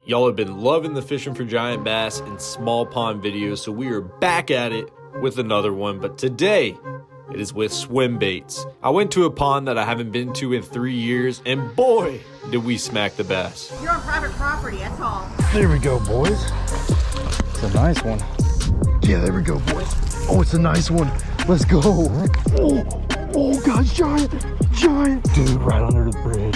Y'all have been loving the fishing for giant bass and small pond videos, so we are back at it with another one, but today it is with Swimbaits. I went to a pond that I haven't been to in 3 years, and boy, did we smack the bass. You're on private property, that's all. There we go, boys. It's a nice one. Yeah, there we go, boys. Oh, it's a nice one. Let's go. Oh, gosh, giant. Dude, right under the bridge.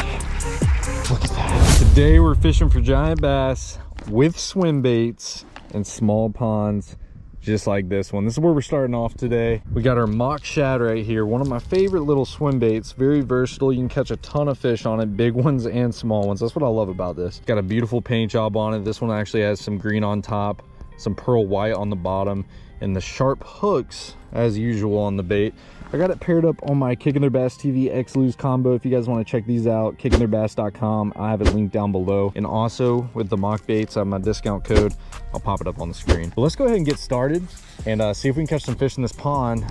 Look at that. Today we're fishing for giant bass with swim baits in small ponds just like this one. This is where we're starting off today. We got our mock shad right here, one of my favorite little swim baits. Very versatile. You can catch a ton of fish on it, big ones and small ones. That's what I love about this. Got a beautiful paint job on it. This one actually has some green on top, some pearl white on the bottom, and the sharp hooks as usual on the bait. I got it paired up on my Kicking Their Bass TV X Lose combo. If you guys want to check these out, kickingtheirbass.com. I have it linked down below. And also with the mock baits, I have my discount code. I'll pop it up on the screen. But let's go ahead and get started and see if we can catch some fish in this pond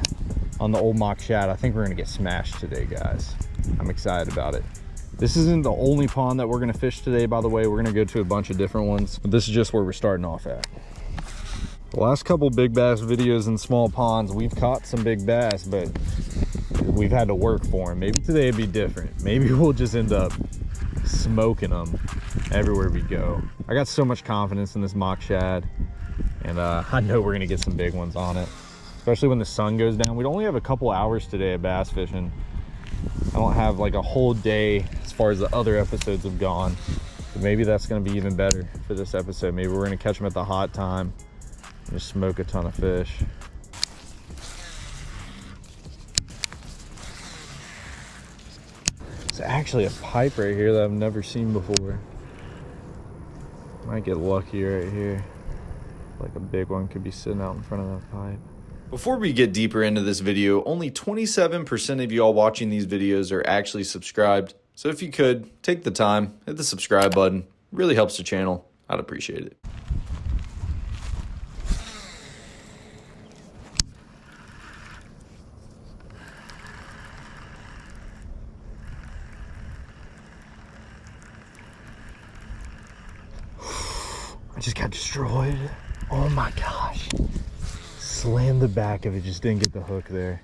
on the old mock shad. I think we're gonna get smashed today, guys. I'm excited about it. This isn't the only pond that we're gonna fish today, by the way. We're gonna go to a bunch of different ones, but this is just where we're starting off at. The last couple big bass videos in small ponds, we've caught some big bass, but we've had to work for them. Maybe today it'd be different. Maybe we'll just end up smoking them everywhere we go. I got so much confidence in this mock shad, and I know we're gonna get some big ones on it, especially when the sun goes down. We only have a couple hours today of bass fishing. I don't have like a whole day as far as the other episodes have gone, but maybe that's gonna be even better for this episode. Maybe we're gonna catch them at the hot time. Just smoke a ton of fish. It's actually a pipe right here that I've never seen before. Might get lucky right here. Like a big one could be sitting out in front of that pipe. Before we get deeper into this video, only 27% of y'all watching these videos are actually subscribed. So if you could, take the time, hit the subscribe button. It really helps the channel. I'd appreciate it. I just got destroyed. Oh my gosh. Slammed the back of it, just didn't get the hook there.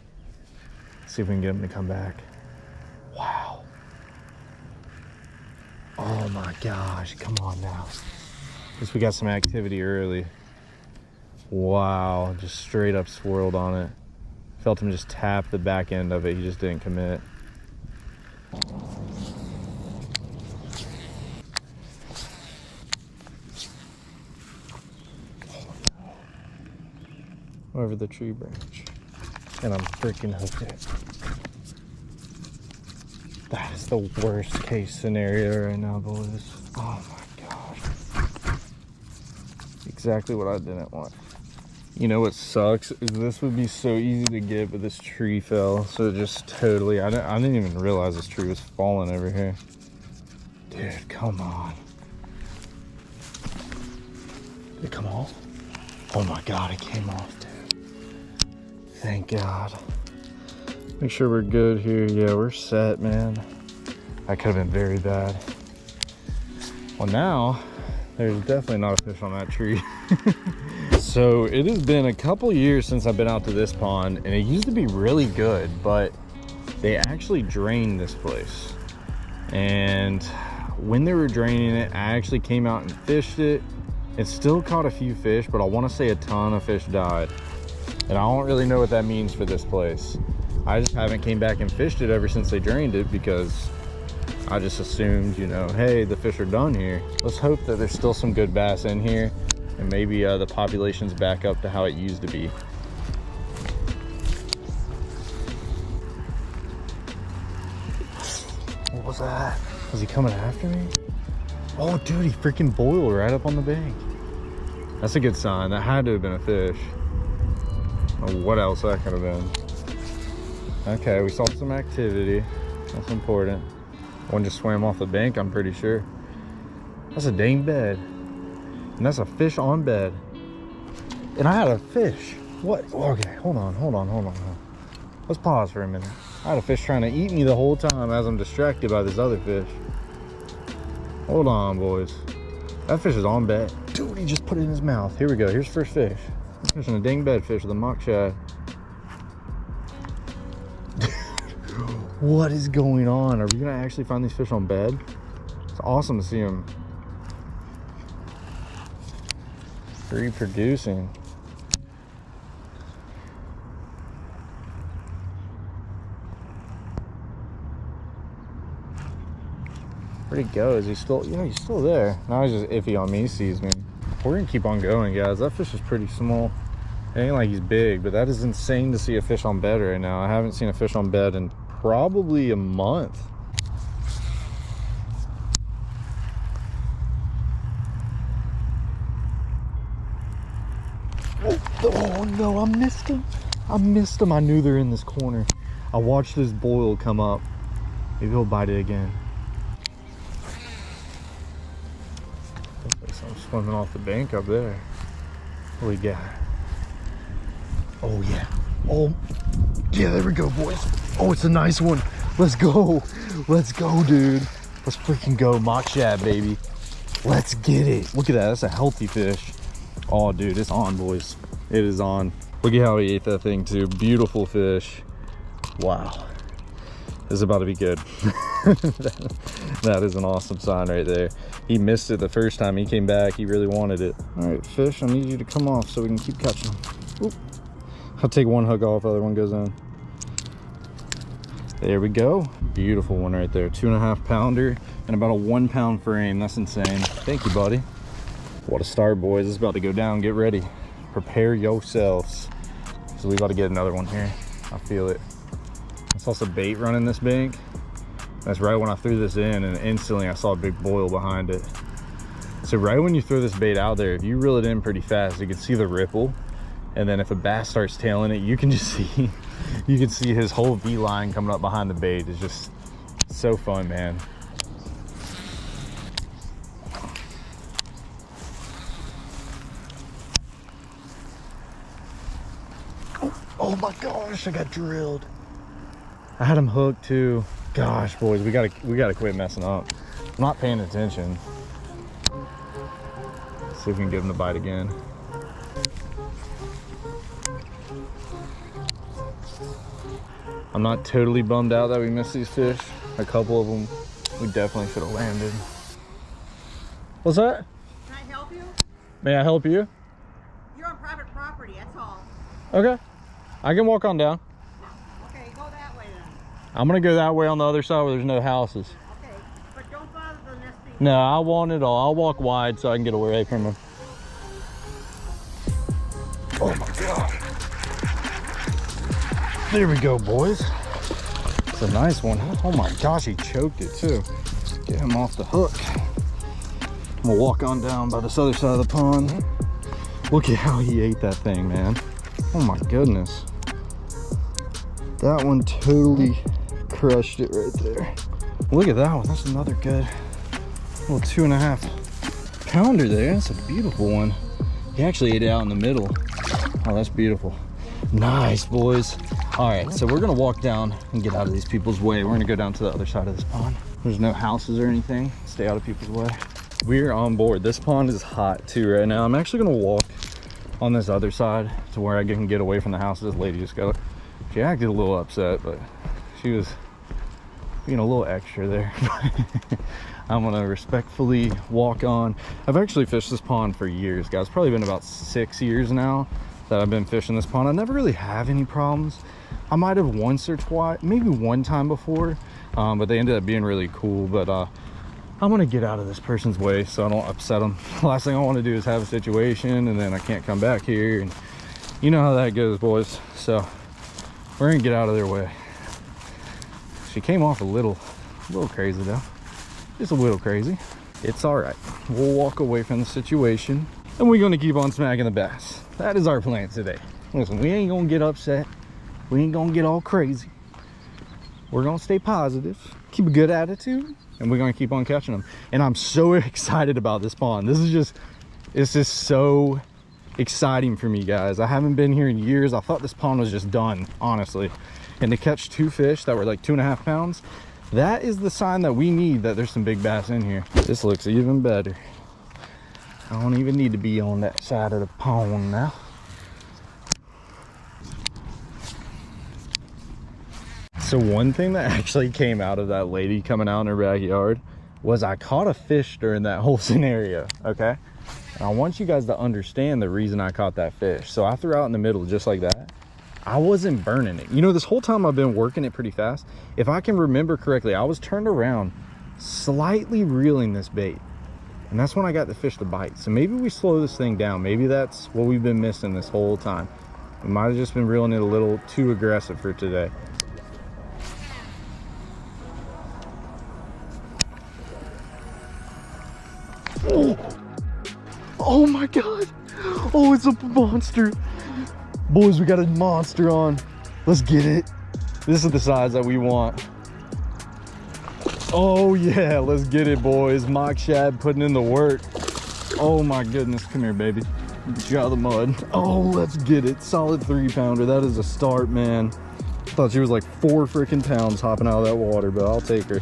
See if we can get him to come back. Wow. Oh my gosh, come on now. At least we got some activity early. Wow, just straight up swirled on it. Felt him just tap the back end of it, he just didn't commit. Over the tree branch, and I'm freaking hooked it. That is the worst case scenario right now, boys. Oh my gosh, exactly what I didn't want. You know what sucks is this would be so easy to get, but this tree fell, so it just totally, I didn't even realize this tree was falling over here. Dude, come on. Did it come off? Oh my god, it came off, dude. Thank God. Make sure we're good here. Yeah, we're set, man. That could have been very bad. Well, now there's definitely not a fish on that tree. So it has been a couple years since I've been out to this pond, and it used to be really good, but they actually drained this place. And when they were draining it, I actually came out and fished it. It still caught a few fish, but I want to say a ton of fish died. And I don't really know what that means for this place. I just haven't came back and fished it ever since they drained it, because I just assumed, you know, hey, the fish are done here. Let's hope that there's still some good bass in here, and maybe the population's back up to how it used to be. What was that? Was he coming after me? Oh, dude, he freaking boiled right up on the bank. That's a good sign. That had to have been a fish. Oh, what else that could have been? Okay, we saw some activity. That's important. One just swam off the bank, I'm pretty sure. That's a dang bed. And that's a fish on bed. And I had a fish. What? Okay, hold on. Let's pause for a minute. I had a fish trying to eat me the whole time as I'm distracted by this other fish. Hold on, boys. That fish is on bed. Dude, he just put it in his mouth. Here we go. Here's first fish. I'm fishing a dang bedfish with a mock shad. What is going on? Are we gonna actually find these fish on bed? It's awesome to see them reproducing. Where'd he go? Is he still? Yeah, he's still there. Now he's just iffy on me. He sees me. We're gonna keep on going, guys. That fish is pretty small. It ain't like he's big, but that is insane to see a fish on bed right now. I haven't seen a fish on bed in probably a month. Oh no, I missed him. I missed him. I knew they're in this corner. I watched this boil come up. Maybe he'll bite it again. Looks like something swimming off the bank up there. What do we got? Oh yeah. Oh yeah, there we go, boys. Oh, it's a nice one. Let's go. Let's go, dude. Let's freaking go. Mock shad, baby. Let's get it. Look at that. That's a healthy fish. Oh, dude, it's on, boys. It is on. Look at how he ate that thing, too. Beautiful fish. Wow. This is about to be good. That is an awesome sign right there. He missed it the first time he came back. He really wanted it. All right, fish, I need you to come off so we can keep catching them. Oop. I'll take one hook off, other one goes in. There we go. Beautiful one right there. 2.5 pounder and about a 1 pound frame. That's insane. Thank you, buddy. What a start, boys. It's about to go down. Get ready. Prepare yourselves. So we got to get another one here. I feel it. I saw some bait running this bank. That's right when I threw this in, and instantly I saw a big boil behind it. So right when you throw this bait out there, if you reel it in pretty fast, you can see the ripple. And then if a bass starts tailing it, you can just see, you can see his whole V line coming up behind the bait. It's just so fun, man. Oh my gosh, I got drilled. I had him hooked too. Gosh, boys, we gotta quit messing up. I'm not paying attention. Let's see if we can get him to bite again. I'm not totally bummed out that we missed these fish. A couple of them we definitely should have landed. What's that? Can I help you? May I help you? You're on private property, that's all. Okay. I can walk on down. Okay, go that way then. I'm gonna go that way on the other side where there's no houses. Okay, but don't bother the nesting. No, I want it all. I'll walk wide so I can get away from them. Oh my God. There we go, boys. It's a nice one. Oh my gosh, he choked it too. Get him off the hook. I'm gonna walk on down by this other side of the pond. Look at how he ate that thing, man. Oh my goodness. That one totally crushed it right there. Look at that one. That's another good little 2.5 pounder there. That's a beautiful one. He actually ate it out in the middle. Oh, that's beautiful. Nice, boys. All right, so we're gonna walk down and get out of these people's way. We're gonna go down to the other side of this pond. There's no houses or anything. Stay out of people's way. We're on board. This pond is hot too right now. I'm actually gonna walk on this other side to where I can get away from the house. This lady just got, she acted a little upset, but she was being a little extra there. I'm gonna respectfully walk on. I've actually fished this pond for years, guys. Probably been about 6 years now that I've been fishing this pond. I never really have any problems. I might have once or twice, maybe one time before, but they ended up being really cool. But I'm gonna get out of this person's way so I don't upset them. The last thing I want to do is have a situation and then I can't come back here, and you know how that goes, boys. So we're gonna get out of their way. She came off a little crazy though, just a little crazy. It's all right. We'll walk away from the situation and we're gonna keep on smacking the bass. That is our plan today. Listen, we ain't gonna get upset. We ain't gonna get all crazy. We're gonna stay positive, keep a good attitude, and we're gonna keep on catching them. And I'm so excited about this pond. This is just, it's just so exciting for me, guys. I haven't been here in years. I thought this pond was just done, honestly. And to catch 2 fish that were like 2.5 pounds, that is the sign that we need that there's some big bass in here. This looks even better. I don't even need to be on that side of the pond now. So one thing that actually came out of that lady coming out in her backyard was I caught a fish during that whole scenario, okay? And I want you guys to understand the reason I caught that fish. So I threw out in the middle just like that. I wasn't burning it. You know, this whole time I've been working it pretty fast. If I can remember correctly, I was turned around slightly reeling this bait. And that's when I got the fish to bite. So maybe we slow this thing down. Maybe that's what we've been missing this whole time. We might have just been reeling it a little too aggressive for today. Oh, oh my God. Oh, it's a monster. Boys, we got a monster on. Let's get it. This is the size that we want. Oh yeah, let's get it, boys. Mock Shad putting in the work. Oh my goodness, come here, baby. Get you out of the mud. Oh, let's get it. Solid 3-pounder. That is a start, man. I thought she was like 4 freaking pounds hopping out of that water, but I'll take her.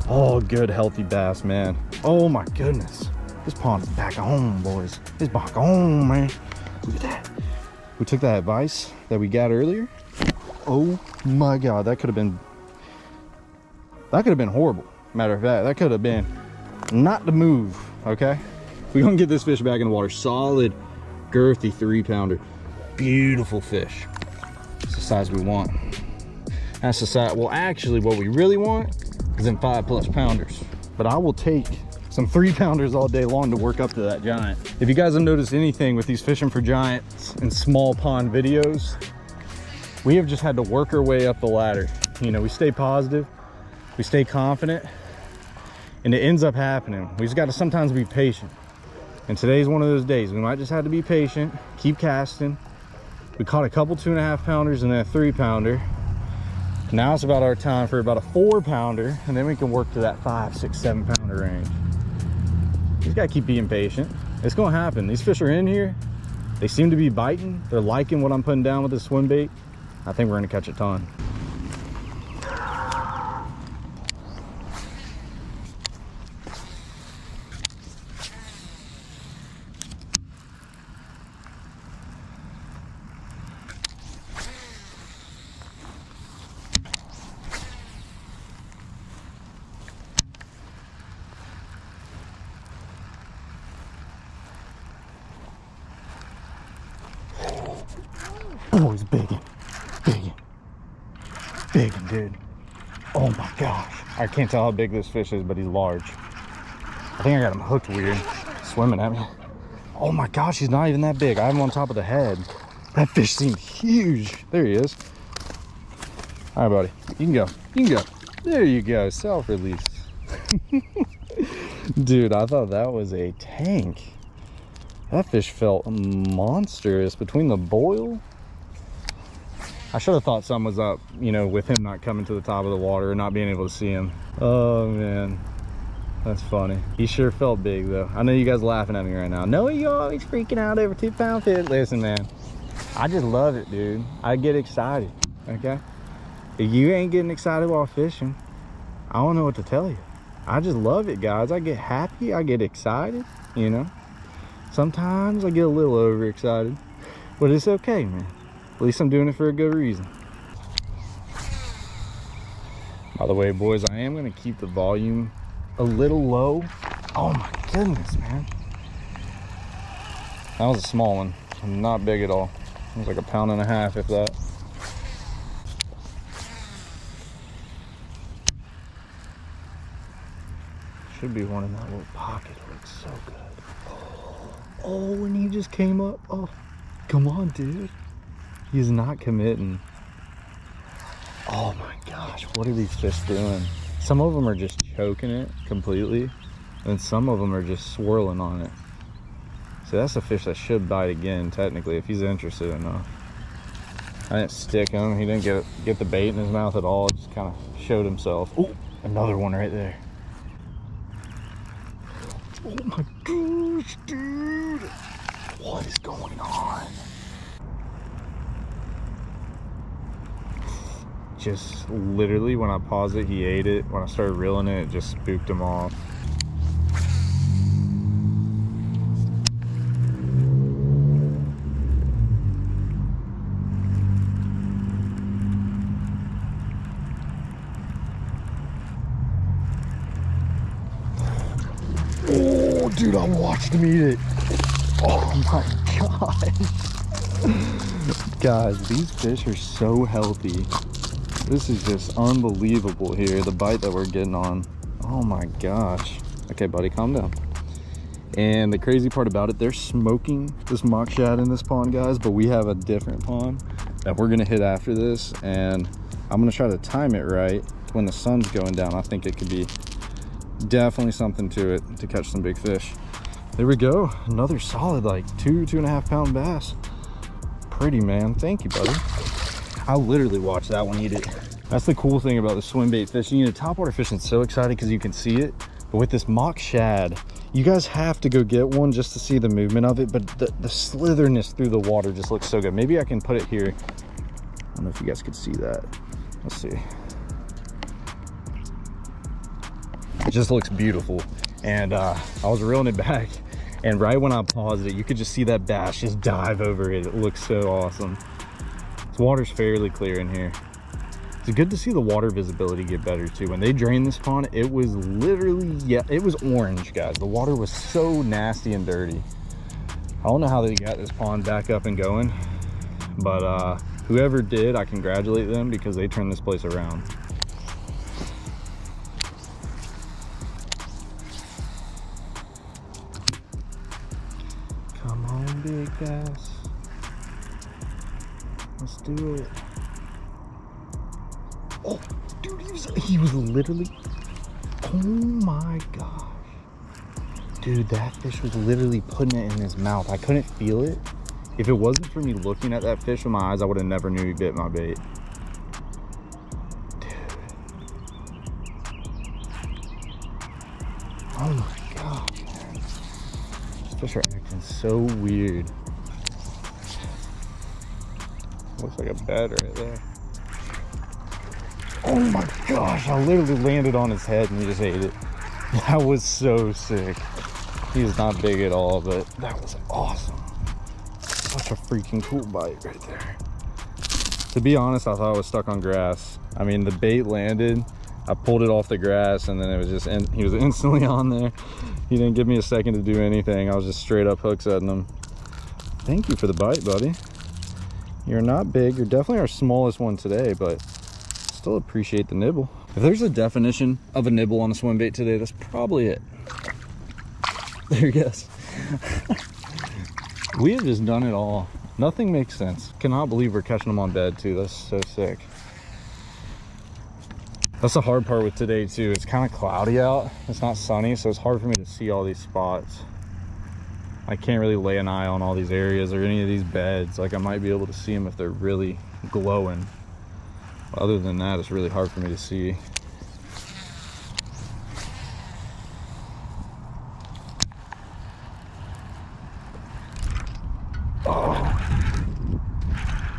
Oh, good, healthy bass, man. Oh my goodness. This pond is back home, boys. It's back home, man. Look at that. We took that advice that we got earlier. Oh my God, that could have been horrible. Matter of fact, that could have been not the move, okay? We're gonna get this fish back in the water. Solid, girthy 3-pounder. Beautiful fish. It's the size we want. That's the size. Well, actually, what we really want is in 5+ pounders. But I will take some 3-pounders all day long to work up to that giant. If you guys have noticed anything with these fishing for giants and small pond videos, we have just had to work our way up the ladder. You know, we stay positive, we stay confident, and it ends up happening. We just got to sometimes be patient. And today's one of those days. We might just have to be patient, keep casting. We caught a couple 2.5-pounders and then a 3-pounder. Now it's about our time for about a 4-pounder, and then we can work to that 5, 6, 7-pounder range. You just gotta keep being patient. It's gonna happen. These fish are in here. They seem to be biting. They're liking what I'm putting down with this swim bait. I think we're gonna catch a ton. Oh, he's biggin', dude. Oh my gosh. I can't tell how big this fish is, but he's large. I think I got him hooked weird, swimming at me. Oh my gosh, he's not even that big. I have him on top of the head. That fish seemed huge. There he is. All right, buddy, you can go. You can go. There you go, self-release. Dude, I thought that was a tank. That fish felt monstrous between the boil. I should have thought something was up, you know, with him not coming to the top of the water and not being able to see him. Oh man, that's funny. He sure felt big though. I know you guys laughing at me right now. No, you always freaking out over 2-pound fish. Listen, man, I just love it, dude. I get excited, okay? If you ain't getting excited while fishing, I don't know what to tell you. I just love it, guys. I get happy, I get excited, you know? Sometimes I get a little overexcited, but it's okay, man. At least I'm doing it for a good reason. By the way, boys, I am gonna keep the volume a little low. Oh my goodness, man. That was a small one. Not big at all. It was like 1.5 pounds, if that. Should be one in that little pocket. It looks so good. Oh, and he just came up. Oh, come on, dude. He's not committing. Oh my gosh, what are these fish doing? Some of them are just choking it completely, and some of them are just swirling on it. So that's a fish that should bite again, technically, if he's interested enough. I didn't stick him. He didn't get the bait in his mouth at all. Just kind of showed himself. Oh, another one right there. Oh my gosh, dude. What is going on? Just literally when I paused it, he ate it. When I started reeling it, it just spooked him off. Oh, dude, I watched him eat it. Oh my God. Guys, these fish are so healthy. This is just unbelievable here, the bite that we're getting on. Oh my gosh. Okay, buddy, calm down. And the crazy part about it, they're smoking this mock shad in this pond, guys, but we have a different pond that we're gonna hit after this, and I'm gonna try to time it right when the sun's going down. I think it could be definitely something to it to catch some big fish. There we go, another solid like 2.5 pound bass. Pretty, man. Thank you, buddy. I literally watched that one eat it. That's the cool thing about the swim bait fishing. You know, topwater fishing's so exciting because you can see it, but with this mock shad, you guys have to go get one just to see the movement of it, but the slitherness through the water just looks so good. Maybe I can put it here. I don't know if you guys could see that. Let's see. It just looks beautiful. And I was reeling it back, and right when I paused it, you could just see that bass just dive over it. It looks so awesome. This water's fairly clear in here. It's good to see the water visibility get better too. When they drained this pond, it was literally, yeah, it was orange, guys. The water was so nasty and dirty. I don't know how they got this pond back up and going, but whoever did, I congratulate them because they turned this place around. Come on, big bass. Let's do it. Oh, dude, he was literally, oh my gosh. Dude, that fish was literally putting it in his mouth. I couldn't feel it. If it wasn't for me looking at that fish with my eyes, I would have never knew he bit my bait. Dude. Oh my God, man. These fish are acting so weird. Looks like a bed right there. Oh my gosh, I literally landed on his head and he just ate it. That was so sick. He is not big at all, but that was awesome. Such a freaking cool bite right there. To be honest, I thought I was stuck on grass. I mean, the bait landed, I pulled it off the grass, and then it was just, he was instantly on there. He didn't give me a second to do anything. I was just straight up hook setting him. Thank you for the bite, buddy. You're not big. You're definitely our smallest one today, but still appreciate the nibble. If there's a definition of a nibble on a swim bait today, that's probably it. There he goes. We have just done it all. Nothing makes sense. Cannot believe we're catching them on bed too. That's so sick. That's the hard part with today too. It's kind of cloudy out. It's not sunny, so it's hard for me to see all these spots. I can't really lay an eye on all these areas or any of these beds. Like, I might be able to see them if they're really glowing. Other than that, it's really hard for me to see. Oh,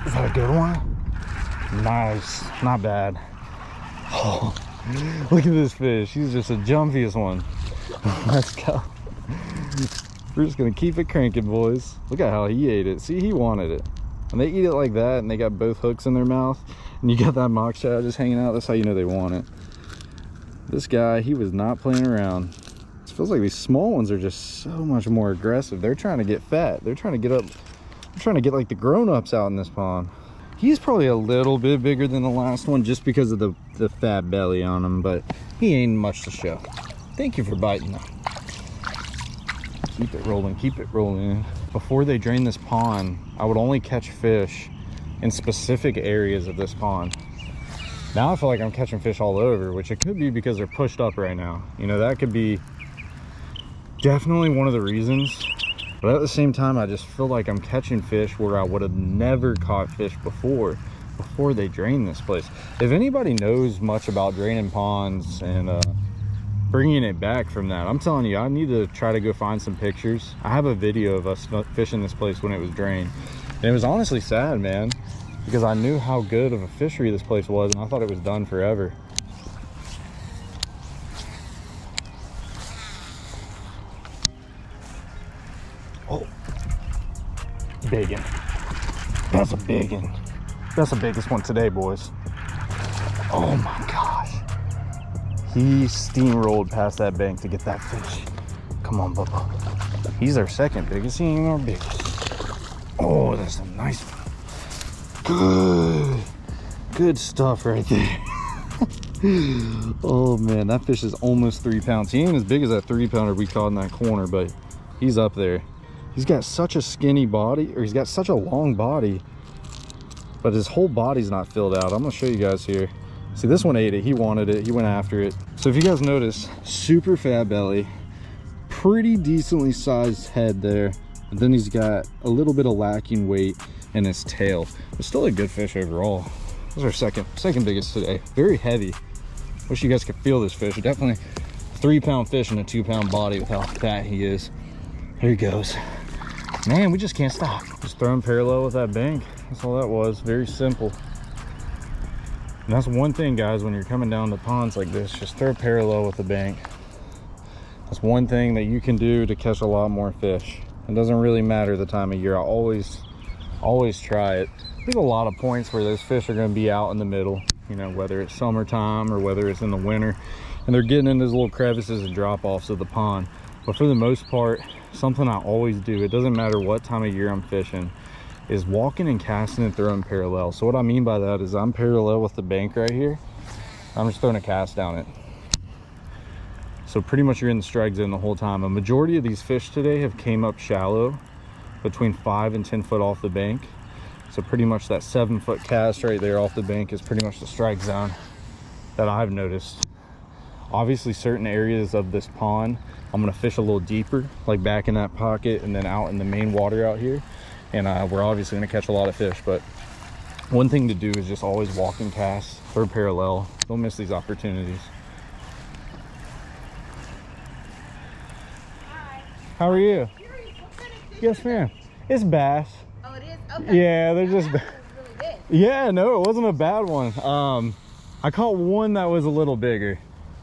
is that a good one? Nice, not bad. Oh, look at this fish. He's just the jumpiest one. Let's go. We're just gonna keep it cranking, boys. Look at how he ate it. See, he wanted it. And they eat it like that, and they got both hooks in their mouth, and you got that mock shad just hanging out. That's how you know they want it. This guy, he was not playing around. It feels like these small ones are just so much more aggressive. They're trying to get fat. They're trying to get up. They're trying to get like the grown-ups out in this pond. He's probably a little bit bigger than the last one just because of the fat belly on him, but he ain't much to show. Thank you for biting though. Keep it rolling, keep it rolling. Before they drain this pond, I would only catch fish in specific areas of this pond. Now I feel like I'm catching fish all over, which it could be because they're pushed up right now. You know, that could be definitely one of the reasons. But at the same time, I just feel like I'm catching fish where I would have never caught fish before they drain this place. If anybody knows much about draining ponds and bringing it back from that, I'm telling you, I need to try to go find some pictures. I have a video of us fishing this place when it was drained, and it was honestly sad, man, because I knew how good of a fishery this place was, and I thought it was done forever. Oh, big one. That's a big one. That's the biggest one today, boys. Oh my gosh. He steamrolled past that bank to get that fish. Come on, Bubba. He's our second biggest. He ain't even our biggest. Oh, that's a nice one. Good stuff right there. Oh man, that fish is almost 3 pounds. He ain't as big as that 3-pounder we caught in that corner, but he's up there. He's got such a skinny body, or he's got such a long body, but his whole body's not filled out. I'm gonna show you guys here. See, this one ate it. He wanted it. He went after it. So if you guys notice, super fat belly, pretty decently sized head there, and then he's got a little bit of lacking weight in his tail, but still a good fish overall. This is our second biggest today. Very heavy. Wish you guys could feel this fish. Definitely a 3-pound fish in a 2-pound body with how fat he is. There he goes. Man, we just can't stop. Just throw him parallel with that bank. That's all that was. Very simple. And that's one thing, guys, when you're coming down the ponds like this, just throw parallel with the bank. That's one thing that you can do to catch a lot more fish. It doesn't really matter the time of year. I always try it. There's a lot of points where those fish are going to be out in the middle, you know, whether it's summertime or whether it's in the winter, and they're getting in those little crevices and drop-offs of the pond. But for the most part, something I always do, it doesn't matter what time of year I'm fishing, is walking and casting and throwing parallel. So what I mean by that is I'm parallel with the bank right here. I'm just throwing a cast down it. So pretty much you're in the strike zone the whole time. A majority of these fish today have came up shallow, between 5 and 10 foot off the bank. So pretty much that 7-foot cast right there off the bank is pretty much the strike zone that I've noticed. Obviously certain areas of this pond, I'm gonna fish a little deeper, like back in that pocket and then out in the main water out here. And we're obviously gonna catch a lot of fish, but one thing to do is just always walk and cast, throw parallel. Don't miss these opportunities. Hi. How are you? Curious, what kind of fish Yes, is it? ma'am. It's bass. Oh, it is? Okay. Yeah, they're just... That was really big. Yeah, no, it wasn't a bad one. I caught one that was a little bigger.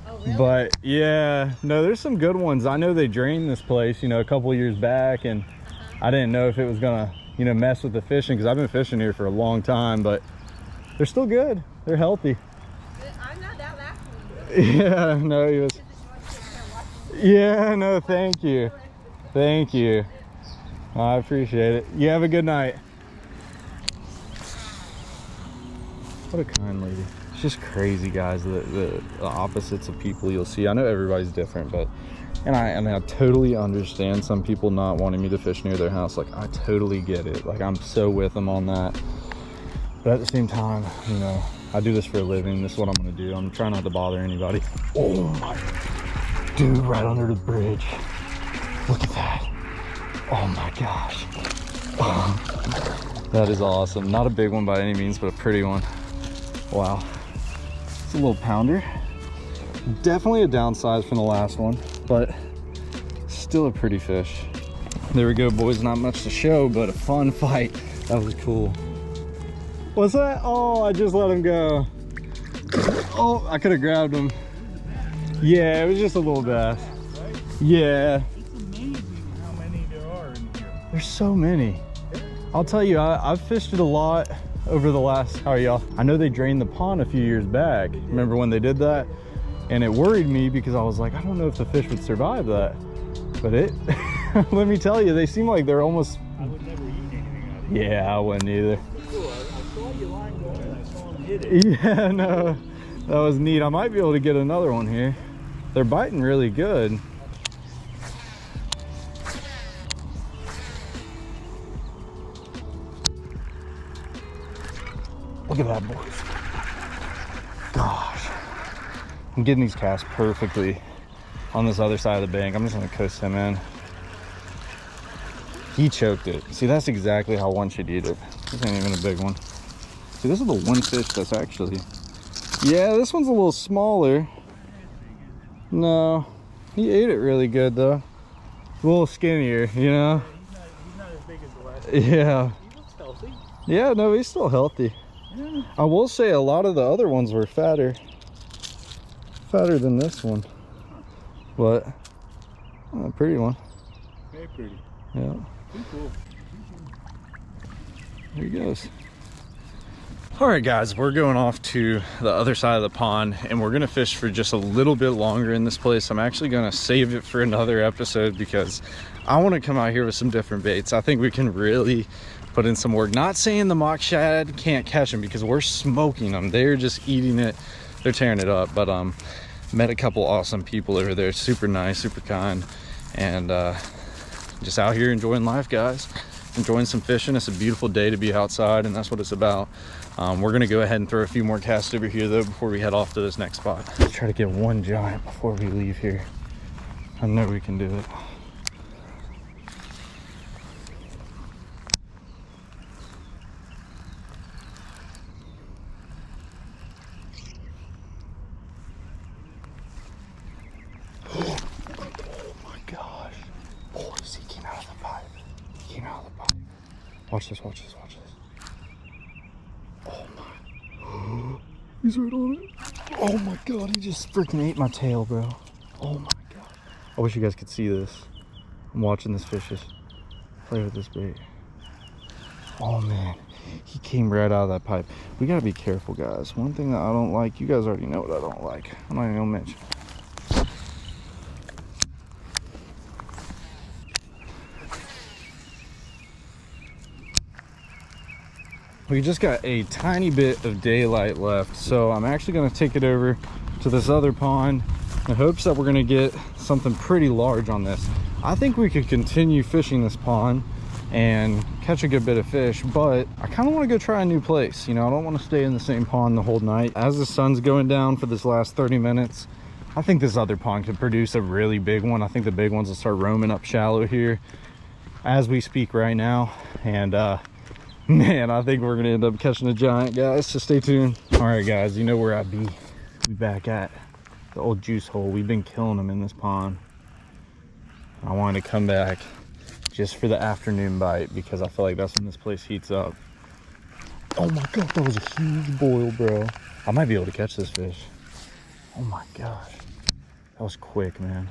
Oh, really? But yeah, no, there's some good ones. I know they drained this place, you know, a couple of years back, and I didn't know if it was gonna, you know, mess with the fishing, because I've been fishing here for a long time, but they're still good. They're healthy. I'm not that last one. Really. Yeah, no, he was... Yeah, no, thank you. Thank you. I appreciate it. You have a good night. What a kind lady. It's just crazy, guys, the opposites of people you'll see. I know everybody's different, but and I mean, I totally understand some people not wanting me to fish near their house. Like, I totally get it. Like, I'm so with them on that. But at the same time, you know, I do this for a living. This is what I'm gonna do. I'm trying not to bother anybody. Oh my, dude, right under the bridge. Look at that. Oh my gosh. That is awesome. Not a big one by any means, but a pretty one. Wow. It's a little pounder. Definitely a downsize from the last one, but still a pretty fish. There we go, boys. Not much to show, but a fun fight. That was cool. What's that? Oh, I just let him go. Oh, I could have grabbed him. Yeah, it was just a little bass. Yeah. There's so many. I'll tell you, I've fished it a lot over the last, how are y'all? I know they drained the pond a few years back. Remember when they did that? And it worried me because I was like, I don't know if the fish would survive that. But it, let me tell you, they seem like they're almost... I would never eat anything out of it. Yeah, I wouldn't either. Cool. I saw your line going and I saw him hit it. Yeah, no, that was neat. I might be able to get another one here. They're biting really good. Look at that, boys. Gosh. I'm getting these casts perfectly on this other side of the bank. I'm just gonna coast him in. He choked it. See, that's exactly how one should eat it. This ain't even a big one. See, this is the one fish that's actually... Yeah, this one's a little smaller. No, he ate it really good though. A little skinnier, you know? He's not as big as the last one. Yeah. He looks healthy. Yeah, no, he's still healthy. Yeah. I will say a lot of the other ones were fatter than this one, but a pretty one. Very pretty. Yeah, Pretty cool. there he goes. All right, guys, we're going off to the other side of the pond and we're gonna fish for just a little bit longer in this place. I'm actually gonna save it for another episode because I want to come out here with some different baits. I think we can really put in some work. Not saying the mock shad can't catch them, because we're smoking them. They're just eating it. They're tearing it up. But met a couple awesome people over there. Super nice, super kind, and just out here enjoying life, guys. Enjoying some fishing. It's a beautiful day to be outside, and that's what it's about. We're gonna go ahead and throw a few more casts over here though before we head off to this next spot. Let's try to get one giant before we leave here. I know we can do it. Oh my gosh. Boys, he came out of the pipe. He came out of the pipe. Watch this, watch this, watch this. Oh my. He's right on it. Oh my god, he just freaking ate my tail, bro. Oh my god. I wish you guys could see this. I'm watching this fish just play with this bait. Oh man, he came right out of that pipe. We gotta be careful, guys. One thing that I don't like, you guys already know what I don't like. I'm not even gonna mention. We just got a tiny bit of daylight left, so I'm actually going to take it over to this other pond in hopes that we're going to get something pretty large on this. I think we could continue fishing this pond and catch a good bit of fish, but I kind of want to go try a new place. You know, I don't want to stay in the same pond the whole night. As the sun's going down for this last 30 minutes, I think this other pond could produce a really big one. I think the big ones will start roaming up shallow here as we speak right now, and man, I think we're gonna end up catching a giant, guys, so stay tuned. All right, guys, you know where I'd be. We back at the old juice hole. We've been killing them in this pond. I wanted to come back just for the afternoon bite because I feel like that's when this place heats up. Oh my god, that was a huge boil, bro. I might be able to catch this fish. Oh my gosh, that was quick, man.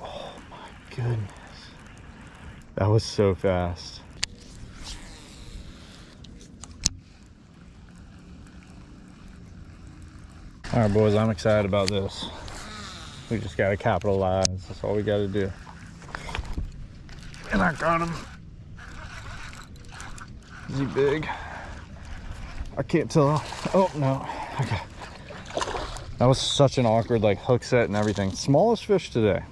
Oh my goodness. That was so fast. All right, boys, I'm excited about this. We just got to capitalize. That's all we got to do. And I got him. Is he big? I can't tell. Oh, no. Okay. That was such an awkward, like, hook set and everything. Smallest fish today.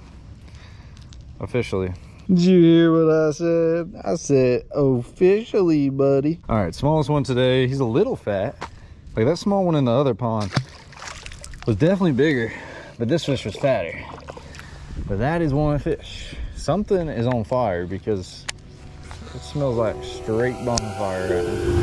Officially. Did you hear what I said? I said officially, buddy. All right, smallest one today. He's a little fat. Like that small one in the other pond was definitely bigger, but this fish was fatter. But that is one fish. Something is on fire because it smells like straight bonfire right now.